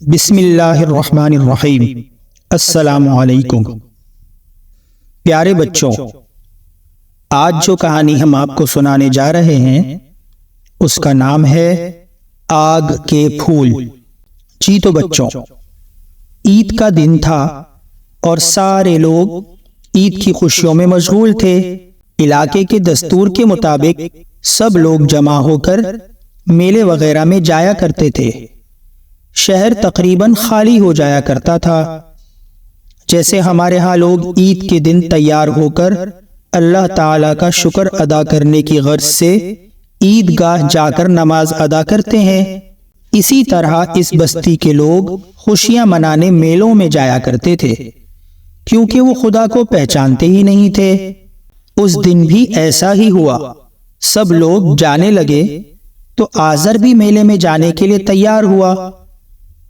بسم اللہ الرحمن الرحیم۔ السلام علیکم پیارے بچوں، آج جو کہانی ہم آپ کو سنانے جا رہے ہیں اس کا نام ہے آگ کے پھول۔ جی تو بچوں، عید کا دن تھا اور سارے لوگ عید کی خوشیوں میں مشغول تھے۔ علاقے کے دستور کے مطابق سب لوگ جمع ہو کر میلے وغیرہ میں جایا کرتے تھے۔ شہر تقریباً خالی ہو جایا کرتا تھا۔ جیسے ہمارے ہاں لوگ عید کے دن تیار ہو کر اللہ تعالیٰ کا شکر ادا کرنے کی غرض سے عید گاہ جا کر نماز ادا کرتے ہیں، اسی طرح اس بستی کے لوگ خوشیاں منانے میلوں میں جایا کرتے تھے، کیونکہ وہ خدا کو پہچانتے ہی نہیں تھے۔ اس دن بھی ایسا ہی ہوا۔ سب لوگ جانے لگے تو آذر بھی میلے میں جانے کے لیے تیار ہوا۔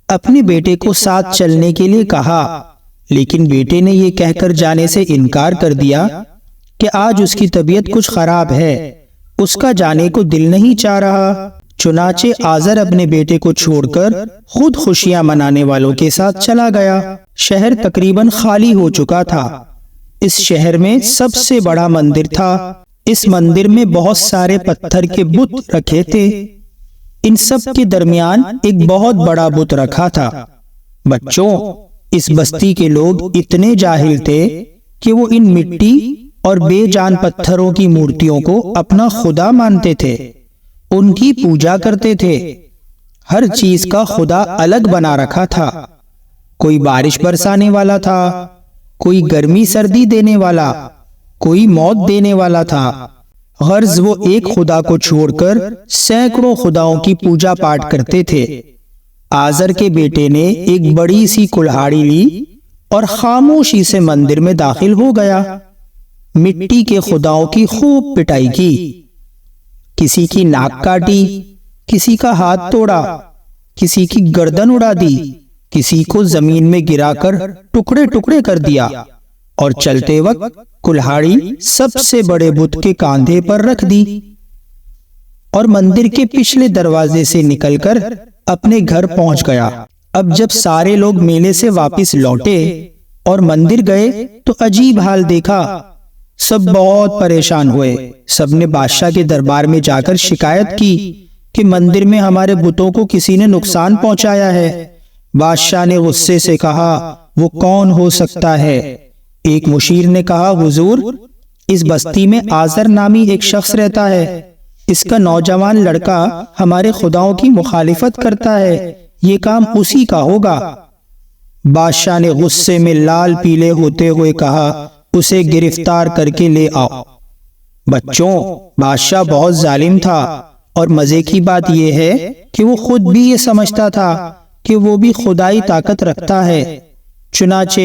اپنے بیٹے کو ساتھ چلنے کے لیے کہا، لیکن بیٹے نے یہ کہہ کر جانے سے انکار کر دیا کہ آج اس کی طبیعت کچھ خراب ہے، اس کا جانے کو دل نہیں چاہ رہا۔ چنانچہ آذر اپنے بیٹے کو چھوڑ کر خود خوشیاں منانے والوں کے ساتھ چلا گیا۔ شہر تقریباً خالی ہو چکا تھا۔ اس شہر میں سب سے بڑا مندر تھا۔ اس مندر میں بہت سارے پتھر کے بت رکھے تھے۔ ان سب کے درمیان ایک بہت بڑا بت رکھا تھا۔ بچوں، اس بستی کے لوگ اتنے جاہل تھے کہ وہ ان مٹی اور بے جان پتھروں کی مورتیوں کو اپنا خدا مانتے تھے، ان کی پوجا کرتے تھے۔ ہر چیز کا خدا الگ بنا رکھا تھا۔ کوئی بارش برسانے والا تھا، کوئی گرمی سردی دینے والا، کوئی موت دینے والا تھا۔ غرض وہ ایک خدا کو چھوڑ کر سینکڑوں خداؤں کی پوجا پاٹ کرتے تھے۔ آذر کے بیٹے نے ایک بڑی سی کلہاڑی لی اور خاموشی سے مندر میں داخل ہو گیا۔ مٹی کے خداؤں کی خوب پٹائی کی، کسی کی ناک کاٹی، کسی کا ہاتھ توڑا، کسی کی گردن اڑا دی، کسی کو زمین میں گرا کر ٹکڑے ٹکڑے کر دیا، اور چلتے وقت کلہاڑی سب سے بڑے بت کے کاندھے پر رکھ دی اور مندر کے پچھلے دروازے سے نکل کر اپنے گھر پہنچ گیا۔ اب جب سارے لوگ میلے سے واپس لوٹے اور مندر گئے تو عجیب حال دیکھا۔ سب بہت پریشان ہوئے۔ سب نے بادشاہ کے دربار میں جا کر شکایت کی کہ مندر میں ہمارے بتوں کو کسی نے نقصان پہنچایا ہے۔ بادشاہ نے غصے سے کہا، وہ کون ہو سکتا ہے؟ ایک مشیر نے کہا، حضور، اس بستی میں آذر نامی ایک شخص رہتا ہے۔ اس کا نوجوان لڑکا ہمارے خداؤں کی مخالفت کرتا ہے، یہ کام اسی کا ہوگا۔ بادشاہ نے غصے میں لال پیلے ہوتے ہوئے کہا، اسے گرفتار کر کے لے آؤ۔ بچوں، بادشاہ بہت ظالم تھا، اور مزے کی بات یہ ہے کہ وہ خود بھی یہ سمجھتا تھا کہ وہ بھی خدائی طاقت رکھتا ہے۔ چنانچہ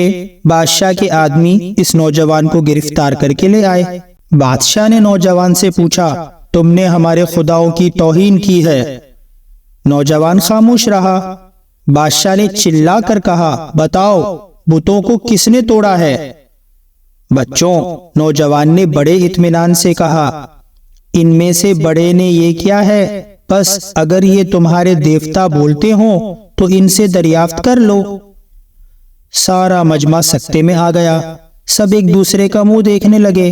بادشاہ کے آدمی اس نوجوان کو گرفتار کر کے لے آئے۔ بادشاہ نے نوجوان سے پوچھا، تم نے ہمارے خداؤں کی توہین کی ہے؟ نوجوان خاموش رہا۔ بادشاہ نے چلا کر کہا، بتاؤ، بتوں کو کس نے توڑا ہے؟ بچوں، نوجوان نے بڑے اطمینان سے کہا، ان میں سے بڑے نے یہ کیا ہے، بس اگر یہ تمہارے دیوتا بولتے ہوں تو ان سے دریافت کر لو۔ سارا مجمع سکتے میں آ گیا۔ سب ایک دوسرے کا منہ دیکھنے لگے۔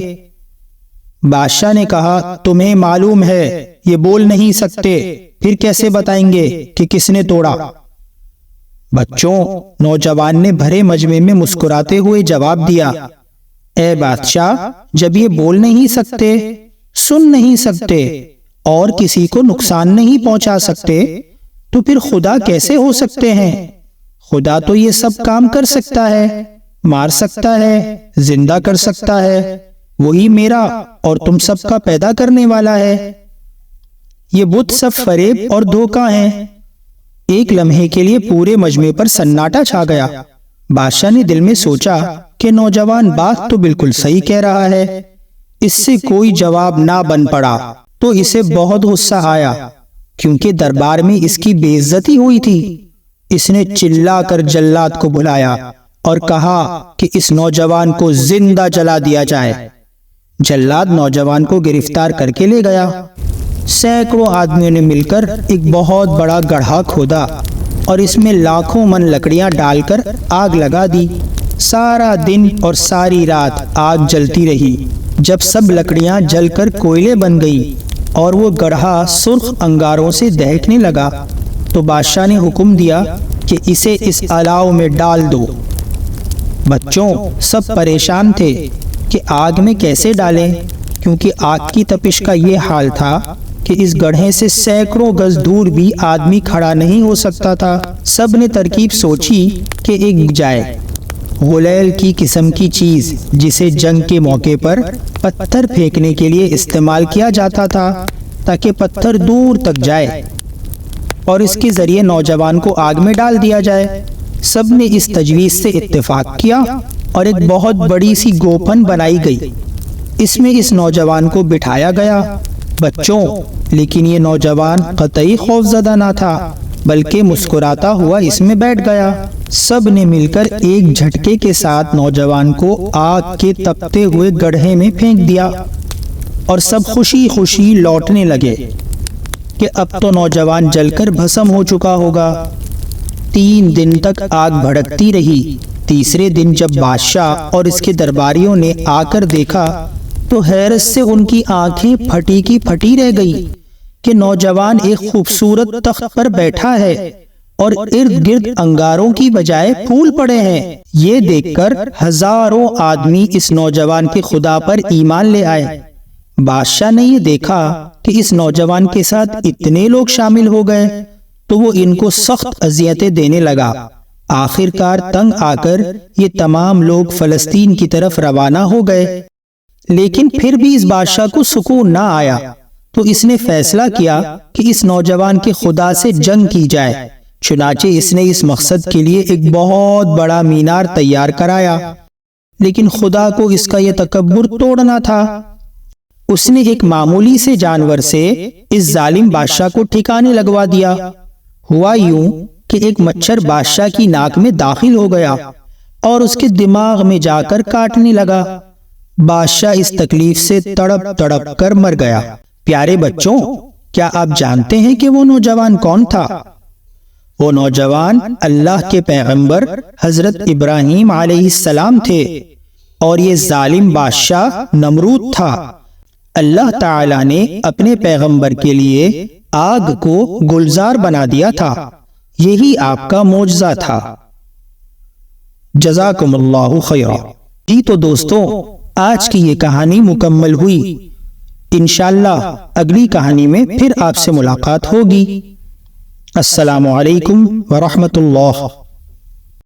بادشاہ نے کہا، تمہیں معلوم ہے یہ بول نہیں سکتے، پھر کیسے بتائیں گے کہ کس نے توڑا؟ بچوں، نوجوان نے بھرے مجمع میں مسکراتے ہوئے جواب دیا، اے بادشاہ، جب یہ بول نہیں سکتے، سن نہیں سکتے اور کسی کو نقصان نہیں پہنچا سکتے تو پھر خدا کیسے ہو سکتے ہیں؟ خدا تو یہ سب کام کر سکتا ہے، مار سکتا ہے، زندہ کر سکتا ہے، وہی میرا اور تم سب کا پیدا کرنے والا ہے۔ یہ بت سب فریب اور دھوکہ ہیں۔ ایک لمحے کے لیے پورے مجمع پر سناٹا چھا گیا۔ بادشاہ نے دل میں سوچا کہ نوجوان بات تو بالکل صحیح کہہ رہا ہے۔ اس سے کوئی جواب نہ بن پڑا تو اسے بہت غصہ آیا، کیونکہ دربار میں اس کی بے عزتی ہوئی تھی۔ اس نے چلا کر جلاد کو بلایا اور کہا کہ اس نوجوان کو زندہ جلا دیا جائے۔ جلاد نوجوان کو گرفتار کر کے لے گیا۔ سینکڑوں آدمیوں نے مل کر ایک بہت بڑا گڑھا کھودا اور اس میں لاکھوں من لکڑیاں ڈال کر آگ لگا دی۔ سارا دن اور ساری رات آگ جلتی رہی۔ جب سب لکڑیاں جل کر کوئلے بن گئی اور وہ گڑھا سرخ انگاروں سے دہکنے لگا تو بادشاہ نے حکم دیا کہ اسے اس الاؤ میں ڈال دو۔ بچوں سب پریشان تھے کہ آگ میں کیسے ڈالیں، کیونکہ آگ کی تپش کا یہ حال تھا کہ اس گڑھے سے سینکڑوں گز دور بھی آدمی کھڑا نہیں ہو سکتا تھا۔ سب نے ترکیب سوچی کہ ایک جائے غلیل کی قسم کی چیز جسے جنگ کے موقع پر پتھر پھینکنے کے لیے استعمال کیا جاتا تھا تاکہ پتھر دور تک جائے اور اس کے ذریعے نوجوان کو آگ میں ڈال دیا جائے۔ سب نے اس تجویز سے اتفاق کیا اور ایک بہت بڑی سی گوپن بنائی گئی۔ اس میں اس نوجوان کو بٹھایا گیا۔ بچوں لیکن یہ نوجوان قطعی خوف زدہ نہ تھا بلکہ مسکراتا ہوا اس میں بیٹھ گیا۔ سب نے مل کر ایک جھٹکے کے ساتھ نوجوان کو آگ کے تپتے ہوئے گڑھے میں پھینک دیا اور سب خوشی خوشی لوٹنے لگے کہ اب تو نوجوان جل کر بھسم ہو چکا ہوگا۔ 3 دن تک آگ بھڑکتی رہی۔ تیسرے دن جب بادشاہ اور اس کے درباریوں نے آ کر دیکھا تو حیرت سے ان کی آنکھیں پھٹی کی پھٹی رہ گئی کہ نوجوان ایک خوبصورت تخت پر بیٹھا ہے اور ارد گرد انگاروں کی بجائے پھول پڑے ہیں۔ یہ دیکھ کر ہزاروں آدمی اس نوجوان کے خدا پر ایمان لے آئے۔ بادشاہ نے یہ دیکھا کہ اس نوجوان کے ساتھ اتنے لوگ شامل ہو گئے تو وہ ان کو سخت اذیتیں دینے لگا۔ آخر کار تنگ آ کر یہ تمام لوگ فلسطین کی طرف روانہ ہو گئے، لیکن پھر بھی اس بادشاہ کو سکون نہ آیا تو اس نے فیصلہ کیا کہ اس نوجوان کے خدا سے جنگ کی جائے۔ چنانچہ اس نے اس مقصد کے لیے ایک بہت بڑا مینار تیار کرایا، لیکن خدا کو اس کا یہ تکبر توڑنا تھا۔ اس نے ایک معمولی سے جانور سے اس ظالم بادشاہ کو ٹھکانے لگوا دیا۔ ہوا یوں کہ ایک مچھر بادشاہ کی ناک میں داخل ہو گیا اور اس کے دماغ میں جا کر کاٹنے لگا۔ بادشاہ اس تکلیف سے تڑپ تڑپ کر مر گیا۔ پیارے بچوں، کیا آپ جانتے ہیں کہ وہ نوجوان کون تھا؟ وہ نوجوان اللہ کے پیغمبر حضرت ابراہیم علیہ السلام تھے اور یہ ظالم بادشاہ نمرود تھا۔ اللہ تعالیٰ نے اپنے پیغمبر کے لیے آگ کو گلزار بنا دیا تھا۔ یہی آپ کا معجزہ تھا۔ جزاکم اللہ خیرا۔ جی تو دوستو، آج کی یہ کہانی مکمل ہوئی۔ انشاءاللہ اگلی کہانی میں پھر آپ سے ملاقات ہوگی۔ السلام علیکم ورحمۃ اللہ۔